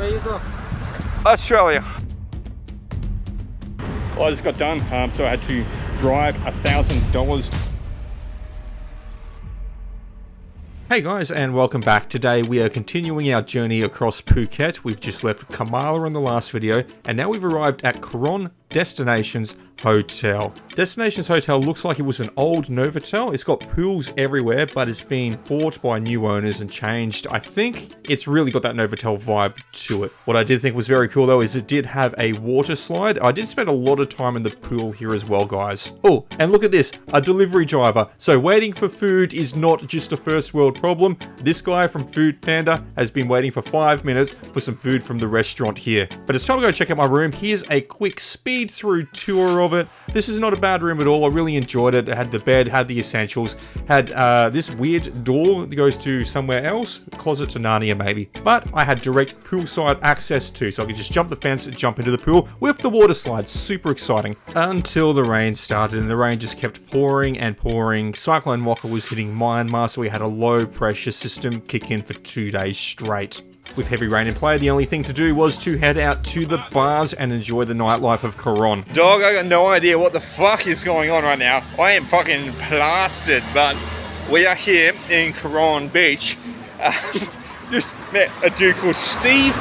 Where you go? Australia. Well, I just got done, so I had to drive $1,000. Hey guys, and welcome back. Today we are continuing our journey across Phuket. We've just left Kamala in the last video, and now we've arrived at Karon Destinations Hotel. Destinations Hotel looks like it was an old Novotel. It's got pools everywhere, but it's been bought by new owners and changed. I think it's really got that Novotel vibe to it. What I did think was very cool though is it did have a water slide. I did spend a lot of time in the pool here as well, guys. Oh, and look at this, a delivery driver. So waiting for food is not just a first world problem. This guy from Food Panda has been waiting for 5 minutes for some food from the restaurant here. But it's time to go check out my room. Here's a quick speed through tour of it. This is not a bad room at all. I really enjoyed it. It had the bed, had the essentials, had this weird door that goes to somewhere else, closet to Narnia maybe. But I had direct poolside access too, so I could just jump the fence and jump into the pool with the water slides. Super exciting. Until the rain started, and the rain just kept pouring and pouring. Cyclone Walker was hitting Myanmar, so we had a low pressure system kick in for 2 days straight. With heavy rain in play, the only thing to do was to head out to the bars and enjoy the nightlife of Karon. Dog, I got no idea what the fuck is going on right now. I am fucking plastered, but we are here in Karon Beach. Just met a dude called Steve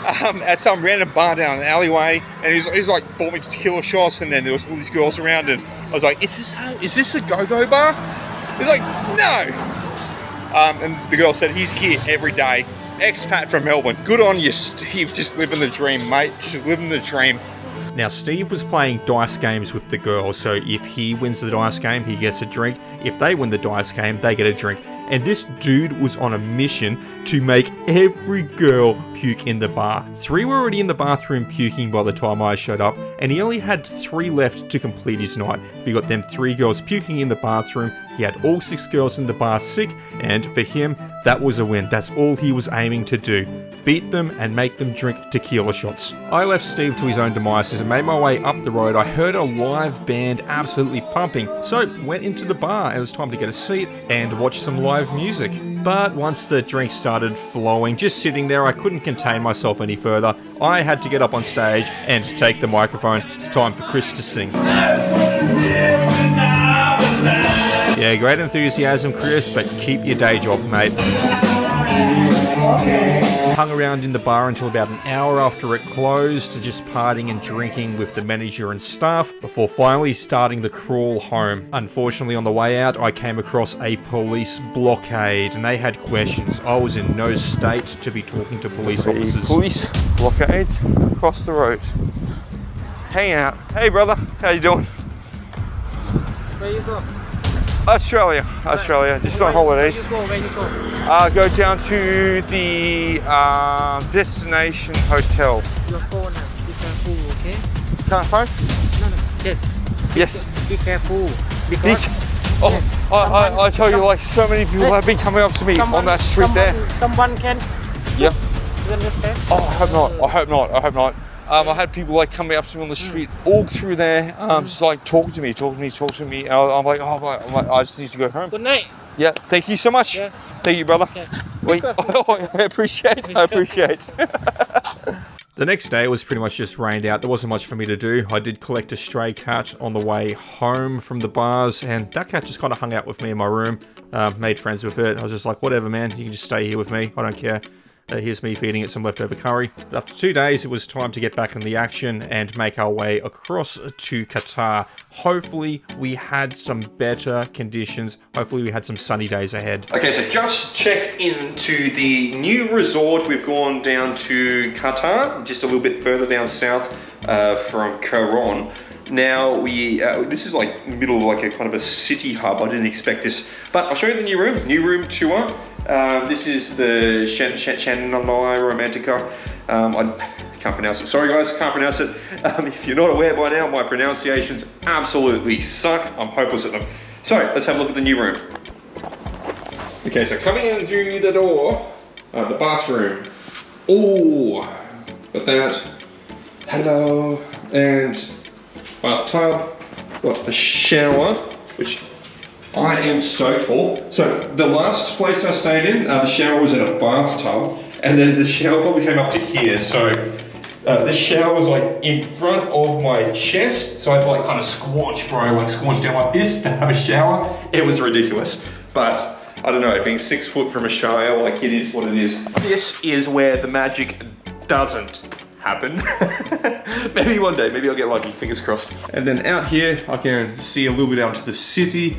at some random bar down an alleyway, and he's like bought me tequila shots, and then there was all these girls around, and I was like, is this a go-go bar? He's like, no. And the girl said he's here every day. Expat from Melbourne. Good on you, Steve. Just living the dream, mate. Just living the dream. Now, Steve was playing dice games with the girls, so if he wins the dice game, he gets a drink. If they win the dice game, they get a drink. And this dude was on a mission to make every girl puke in the bar. 3 were already in the bathroom puking by the time I showed up, and he only had 3 left to complete his night. If he got them 3 girls puking in the bathroom, he had all 6 girls in the bar sick, and for him, that was a win. That's all he was aiming to do. Beat them and make them drink tequila shots. I left Steve to his own devices and made my way up the road. I heard a live band absolutely pumping, so went into the bar. It was time to get a seat and watch some live music. But once the drinks started flowing, just sitting there, I couldn't contain myself any further. I had to get up on stage and take the microphone. It's time for Chris to sing. Yeah, great enthusiasm, Chris, but keep your day job, mate. Hung around in the bar until about an hour after it closed, just partying and drinking with the manager and staff before finally starting the crawl home. Unfortunately, on the way out, I came across a police blockade and they had questions. I was in no state to be talking to police officers. Police blockade across the road. Hang out. Hey brother, how you doing? Where you go? Australia, just on holidays. Where you go? Go down to the destination hotel. Your phone, be careful, okay? Can't phone? No. Yes. Yes. Be careful. Because I tell you, like so many people have been coming up to me on that street there. Someone can. Yep. You understand? Oh, I hope not. I had people like coming up to me on the street, all through there, just like talking to me. And I'm like, I just need to go home. Good night. Yeah, thank you so much. Yeah. Thank you, brother. Yeah. Wait, I appreciate. The next day, it was pretty much just rained out. There wasn't much for me to do. I did collect a stray cat on the way home from the bars, and that cat just kind of hung out with me in my room, made friends with it. I was just like, whatever, man, you can just stay here with me. I don't care. Here's me feeding it some leftover curry. But after 2 days, it was time to get back in the action and make our way across to Kata. Hopefully, we had some better conditions. Hopefully, we had some sunny days ahead. Okay, so just checked into the new resort. We've gone down to Kata, just a little bit further down south from Karon. Now this is like middle of like a kind of a city hub. I didn't expect this, but I'll show you the new room tour. This is the Chennai Romantica. I can't pronounce it. Sorry guys, can't pronounce it. If you're not aware by now, my pronunciations absolutely suck. I'm hopeless at them. So let's have a look at the new room. Okay, so coming in through the door, the bathroom. Oh, got that. Hello, and bathtub. Got a shower, which I am stoked for. So the last place I stayed in, the shower was in a bathtub, and then the shower probably came up to here. So the shower was like in front of my chest, so I had to like kind of squanch, bro, like squanch down like this to have a shower. It was ridiculous, but I don't know, being 6 foot from a shower, like it is what it is. This is where the magic doesn't happen. Maybe one day, maybe I'll get lucky, fingers crossed. And then out here, I can see a little bit out to the city.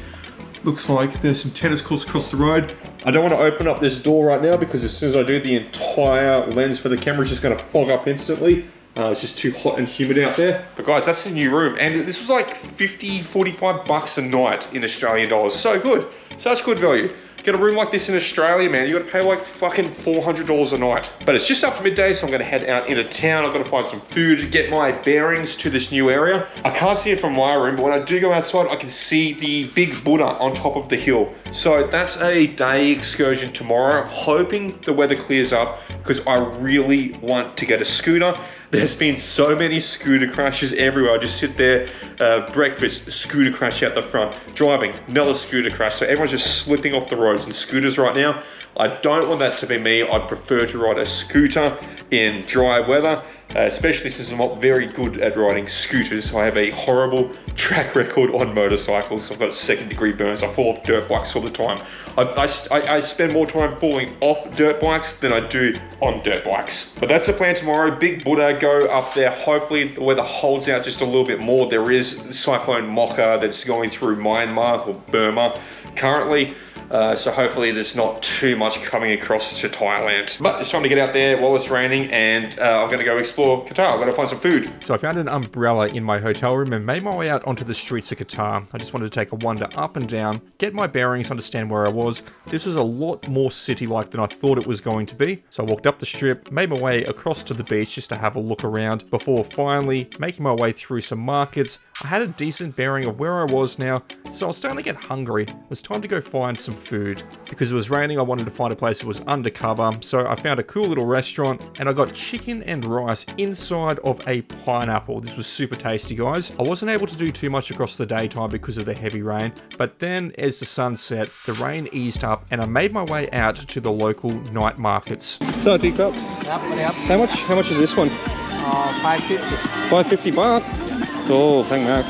Looks like there's some tennis courts across the road. I don't want to open up this door right now because as soon as I do, the entire lens for the camera is just going to fog up instantly. It's just too hot and humid out there. But guys, that's the new room. And this was like 50, 45 bucks a night in Australian dollars. So good, such good value. Get a room like this in Australia, man, you gotta pay like fucking $400 a night. But it's just after midday, so I'm gonna head out into town. I've gotta find some food to get my bearings to this new area. I can't see it from my room, but when I do go outside, I can see the big Buddha on top of the hill. So that's a day excursion tomorrow, hoping the weather clears up, because I really want to get a scooter. There's been so many scooter crashes everywhere. I just sit there, breakfast, scooter crash out the front, driving, another scooter crash. So everyone's just slipping off the roads and scooters right now. I don't want that to be me. I'd prefer to ride a scooter in dry weather, especially since I'm not very good at riding scooters. I have a horrible track record on motorcycles. I've got 2nd-degree burns. I fall off dirt bikes all the time. I spend more time falling off dirt bikes than I do on dirt bikes. But that's the plan tomorrow. Big Buddha, go up there. Hopefully the weather holds out just a little bit more. There is Cyclone Mocha that's going through Myanmar or Burma currently. So hopefully there's not too much coming across to Thailand. But it's time to get out there while it's raining, and I'm gonna go explore Kata. I'm gonna find some food. So I found an umbrella in my hotel room and made my way out onto the streets of Kata. I just wanted to take a wander up and down, get my bearings, understand where I was. This was a lot more city-like than I thought it was going to be. So I walked up the strip, made my way across to the beach just to have a look around before finally making my way through some markets. I had a decent bearing of where I was now, so I was starting to get hungry. It was time to go find some food. Because it was raining, I wanted to find a place that was undercover, so I found a cool little restaurant and I got chicken and rice inside of a pineapple. This was super tasty, guys. I wasn't able to do too much across the daytime because of the heavy rain, but then as the sun set, the rain eased up and I made my way out to the local night markets. So, teacup. Yep. How much is this one? 550. 550 baht. Oh, thank Mark.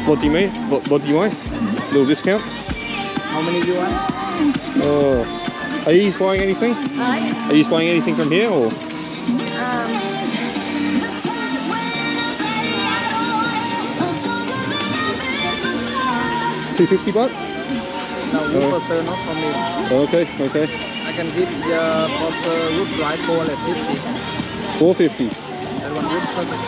What do you mean? What do you want? Little discount? How many do you want? Oh, are you buying anything? Are you buying anything from here or? 250 baht? No, you person, not from me. Okay. I can give the person root dry 450. 450. That one good service.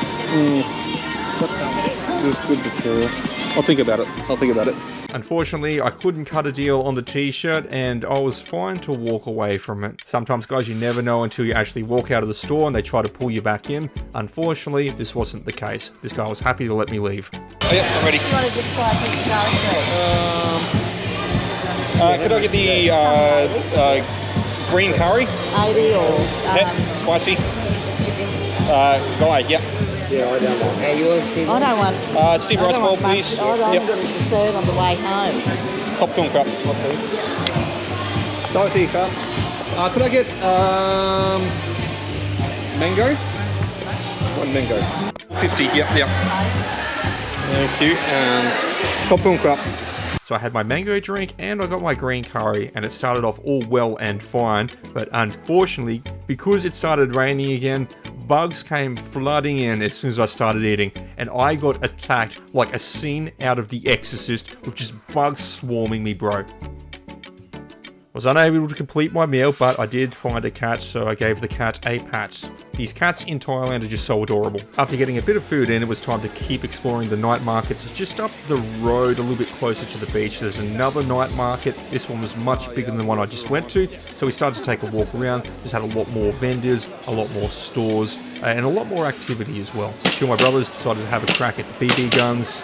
This is good material. I'll think about it. Unfortunately, I couldn't cut a deal on the t-shirt and I was fine to walk away from it. Sometimes, guys, you never know until you actually walk out of the store and they try to pull you back in. Unfortunately, this wasn't the case. This guy was happy to let me leave. Oh yeah, I'm ready. You want to just try Could I get the green curry? or Spicy. Guy, yeah. Yeah, I don't want. Yeah, yours, Steve. I don't want. Steve rice bowl, please. I'm going to serve on the way home. Popcorn crab. Sorry, cup. Could I get mango? One mango. 50. Yep. Thank you. And popcorn crab. So I had my mango drink and I got my green curry and it started off all well and fine, but unfortunately, because it started raining again, bugs came flooding in as soon as I started eating and I got attacked like a scene out of The Exorcist with just bugs swarming me, bro. I was unable to complete my meal, but I did find a cat, so I gave the cat a pat. These cats in Thailand are just so adorable. After getting a bit of food in, it was time to keep exploring the night markets. Just up the road, a little bit closer to the beach, there's another night market. This one was much bigger than the one I just went to, so we started to take a walk around. Just had a lot more vendors, a lot more stores, and a lot more activity as well. Two of my brothers decided to have a crack at the BB guns.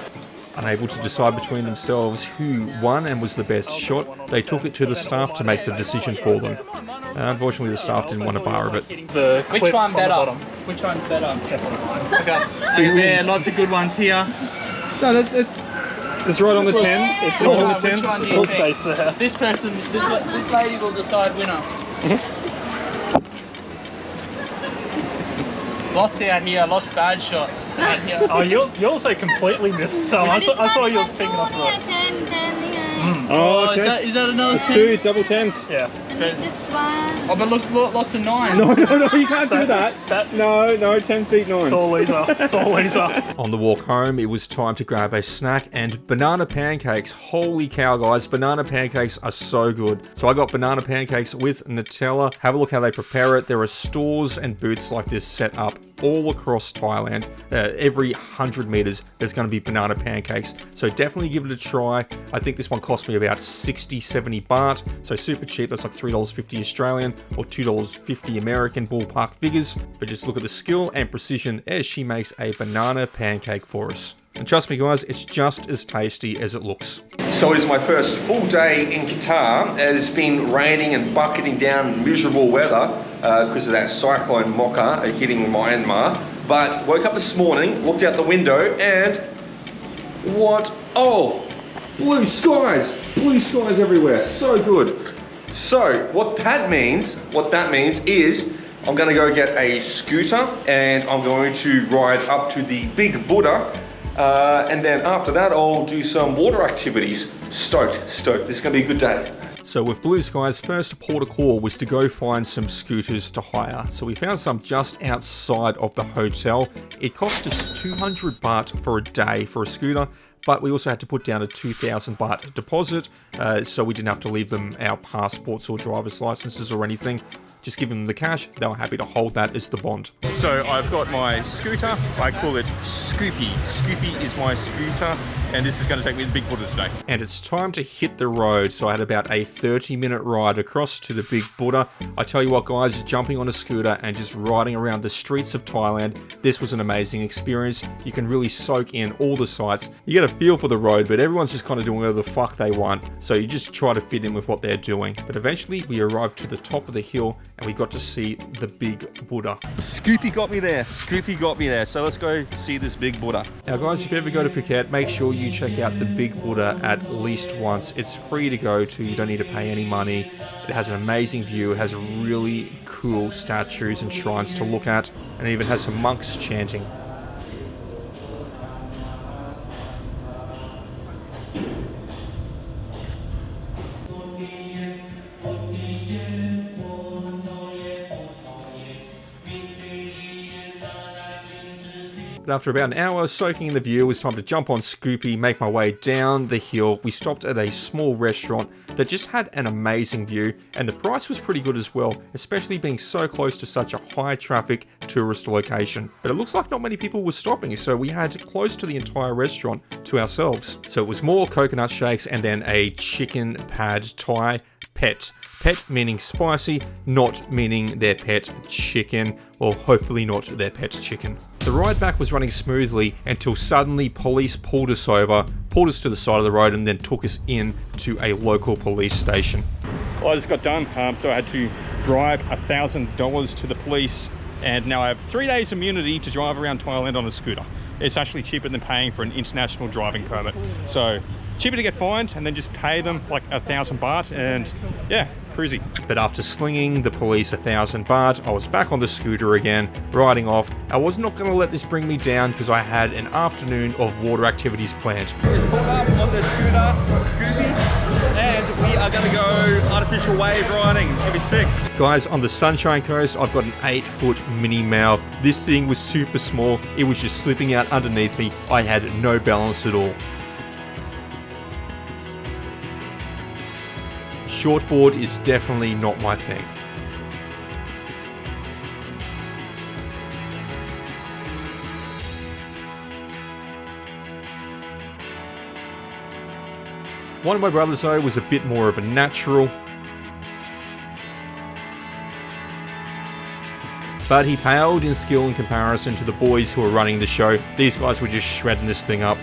Unable to decide between themselves who won and was the best shot, they took it to the staff to make the decision for them. Unfortunately, the staff didn't want a bar of it. Which one better? Which one's better? Okay. Yeah, lots of good ones here. No, it's right on the 10. It's right on the 10. Which one do you think? This person, this lady will decide winner. Lots out here, lots of bad shots out here. Oh, you also completely missed some. I saw you was taking off the road. Oh, is that another It's 10? 2 double 10s. Yeah. Just one. Oh, but lots of 9s. No, you can't do that. No, 10s beat 9s. Sore loser. On the walk home, it was time to grab a snack and banana pancakes. Holy cow, guys, banana pancakes are so good. So I got banana pancakes with Nutella. Have a look how they prepare it. There are stores and booths like this set up all across Thailand. Every 100 meters, there's going to be banana pancakes. So definitely give it a try. I think this one cost me about 60-70 baht. So super cheap. That's like $3.50 Australian or $2.50 American ballpark figures. But just look at the skill and precision as she makes a banana pancake for us. And trust me guys, it's just as tasty as it looks. So it's my first full day in Qatar. It's been raining and bucketing down, miserable weather because of that cyclone Mocha hitting Myanmar. But woke up this morning, looked out the window, and what? Oh, blue skies everywhere. So good. So what that means is I'm going to go get a scooter and I'm going to ride up to the Big Buddha. And then after that, I'll do some water activities. Stoked. This is going to be a good day. So with Blue Sky's first port of call was to go find some scooters to hire. So we found some just outside of the hotel. It cost us 200 baht for a day for a scooter, but we also had to put down a 2,000 baht deposit, so we didn't have to leave them our passports or driver's licenses or anything. Just give them the cash, they were happy to hold that as the bond. So I've got my scooter, I call it Scoopy. Scoopy is my scooter, and this is going to take me to Big Buddha today. And it's time to hit the road, so I had about a 30-minute ride across to the Big Buddha. I tell you what guys, jumping on a scooter and just riding around the streets of Thailand, this was an amazing experience. You can really soak in all the sights. You get a feel for the road, but everyone's just kind of doing whatever the fuck they want, so you just try to fit in with what they're doing. But eventually we arrived to the top of the hill and we got to see the Big Buddha. Scoopy got me there. So let's go see this Big Buddha. Now guys, if you ever go to Phuket, make sure you check out the Big Buddha at least once. It's free to go to, you don't need to pay any money. It has an amazing view, it has really cool statues and shrines to look at, and it even has some monks chanting. But after about an hour soaking in the view, it was time to jump on Scoopy, make my way down the hill. We stopped at a small restaurant that just had an amazing view, and the price was pretty good as well, especially being so close to such a high traffic tourist location. But it looks like not many people were stopping, so we had close to the entire restaurant to ourselves. So it was more coconut shakes and then a chicken pad Thai pet. Pet meaning spicy, not meaning their pet chicken, or hopefully not their pet chicken. The ride back was running smoothly until suddenly police pulled us over, pulled us to the side of the road, and then took us in to a local police station. Well, I just got done, so I had to bribe $1,000 to the police, and now I have 3 days immunity to drive around Thailand on a scooter. It's actually cheaper than paying for an international driving permit. So cheaper to get fined and then just pay them like 1,000 baht, and yeah, cruisy. But after slinging the police 1,000 baht, I was back on the scooter again, riding off. I was not going to let this bring me down because I had an afternoon of water activities planned. Just pulled up on the scooter, Scooby, and we are going to go artificial wave riding. It's going to be sick. Guys, on the Sunshine Coast, I've got an 8-foot mini Mao. This thing was super small. It was just slipping out underneath me. I had no balance at all. Shortboard is definitely not my thing. One of my brothers though was a bit more of a natural, but he paled in skill in comparison to the boys who were running the show. These guys were just shredding this thing up.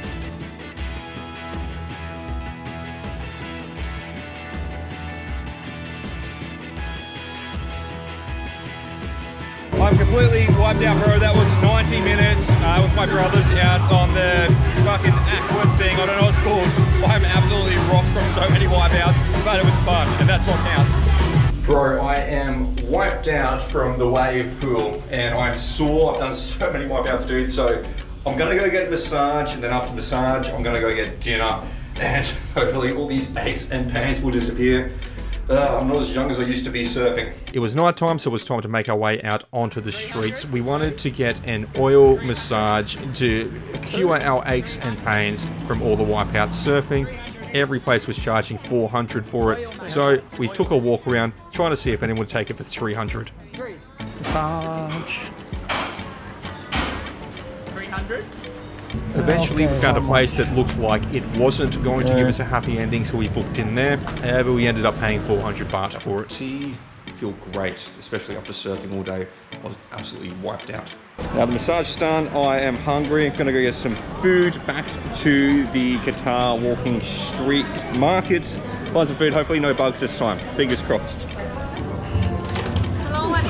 I'm completely wiped out, bro. That was 90 minutes with my brothers out on the fucking aqua thing. I don't know what it's called. I'm absolutely rocked from so many wipeouts, but it was fun, and that's what counts. Bro, I am wiped out from the wave pool and I'm sore. I've done so many wipeouts, dude. So I'm gonna go get a massage, and then after massage, I'm gonna go get dinner. And hopefully all these aches and pains will disappear. I'm not as young as I used to be surfing. It was night time, so it was time to make our way out onto the streets. We wanted to get an oil massage to cure our aches and pains from all the wipeouts surfing. Every place was charging $400 for it, so we took a walk around trying to see if anyone would take it for $300. Massage. 300? Eventually we found a place that looked like it wasn't going to give us a happy ending, so we booked in there, but we ended up paying 400 baht for it. Feel great, especially after surfing all day. I was absolutely wiped out. Now the massage is done. I am hungry. I'm gonna go get some food back to the Kata walking street market. Find some food, hopefully no bugs this time. Fingers crossed. Hello, What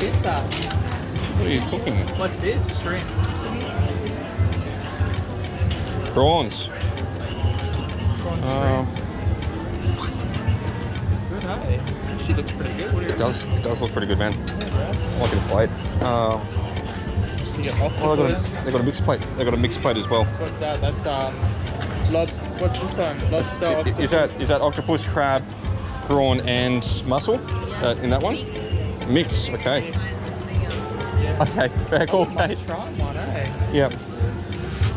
is that? What are you cooking? What's this? Shrimp. Prawns. Good, hey? She looks pretty good. What do you It does look pretty good, man. I'm not gonna plate. You get octopus. They got a mixed plate. They got a mixed plate as well. What's that? That's lobster. What's this one? Lobster. Octopus. Is that octopus, crab, prawn, and mussel in that one? Mix. Okay. Okay. Very cool. I might try one, eh? Yeah.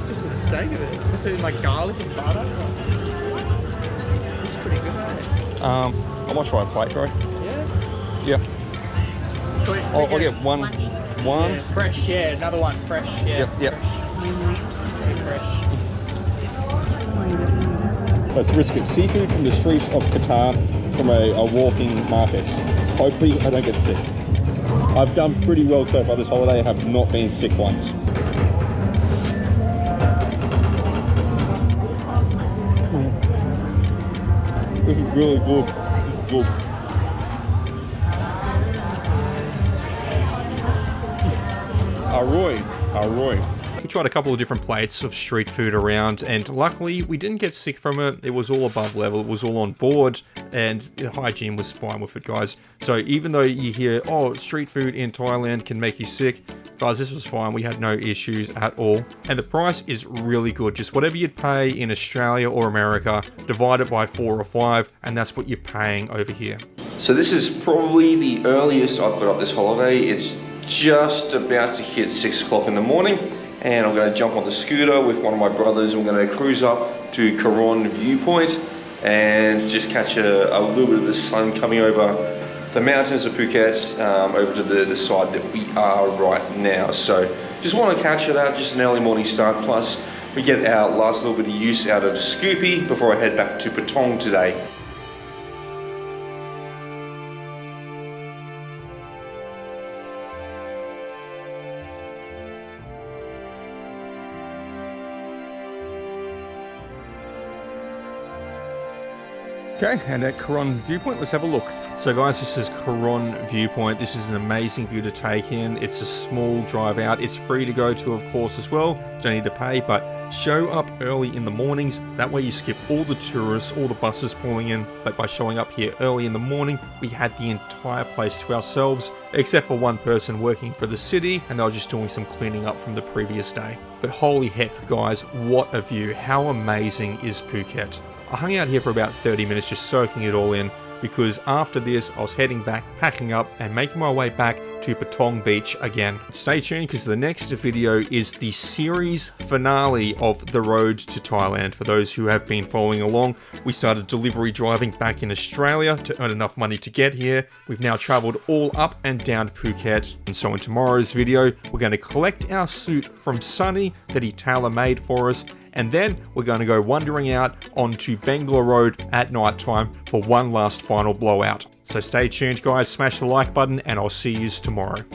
Just for the sake of it. Just in like garlic and butter. Looks pretty good, eh? I might try a plate, bro. Yeah. Yeah. Quick, I'll get one. Yeah, fresh, yeah. Another one, fresh, yeah. Yep. Fresh. Let's risk it. Seafood from the streets of Qatar from a walking market. Hopefully I don't get sick. I've done pretty well so far this holiday. I have not been sick once. This is really good. This is good. Arroy. We tried a couple of different plates of street food around, and luckily we didn't get sick from it. It was all above level, it was all on board, and the hygiene was fine with it, guys. So even though you hear, oh, street food in Thailand can make you sick, guys, this was fine. We had no issues at all. And the price is really good. Just whatever you'd pay in Australia or America, divide it by 4 or 5, and that's what you're paying over here. So this is probably the earliest I've got up this holiday. It's just about to hit 6 o'clock in the morning, and I'm going to jump on the scooter with one of my brothers, and we're going to cruise up to Karon Viewpoint and just catch a little bit of the sun coming over the mountains of Phuket, over to the side that we are right now. So just want to catch it out, just an early morning start, plus we get our last little bit of use out of Scoopy before I head back to Patong today. Okay, and at Karon Viewpoint, let's have a look. So guys, this is Karon Viewpoint. This is an amazing view to take in. It's a small drive out. It's free to go to, of course, as well. Don't need to pay, but show up early in the mornings. That way you skip all the tourists, all the buses pulling in. But by showing up here early in the morning, we had the entire place to ourselves, except for one person working for the city, and they were just doing some cleaning up from the previous day. But holy heck, guys, what a view. How amazing is Phuket? I hung out here for about 30 minutes just soaking it all in, because after this I was heading back, packing up and making my way back to Patong Beach again. Stay tuned, because the next video is the series finale of The Road to Thailand. For those who have been following along, we started delivery driving back in Australia to earn enough money to get here. We've now travelled all up and down Phuket, and so in tomorrow's video we're going to collect our suit from Sunny that he tailor-made for us, and then we're going to go wandering out onto Bangalore Road at night time for one last final blowout. So stay tuned, guys, smash the like button, and I'll see you tomorrow.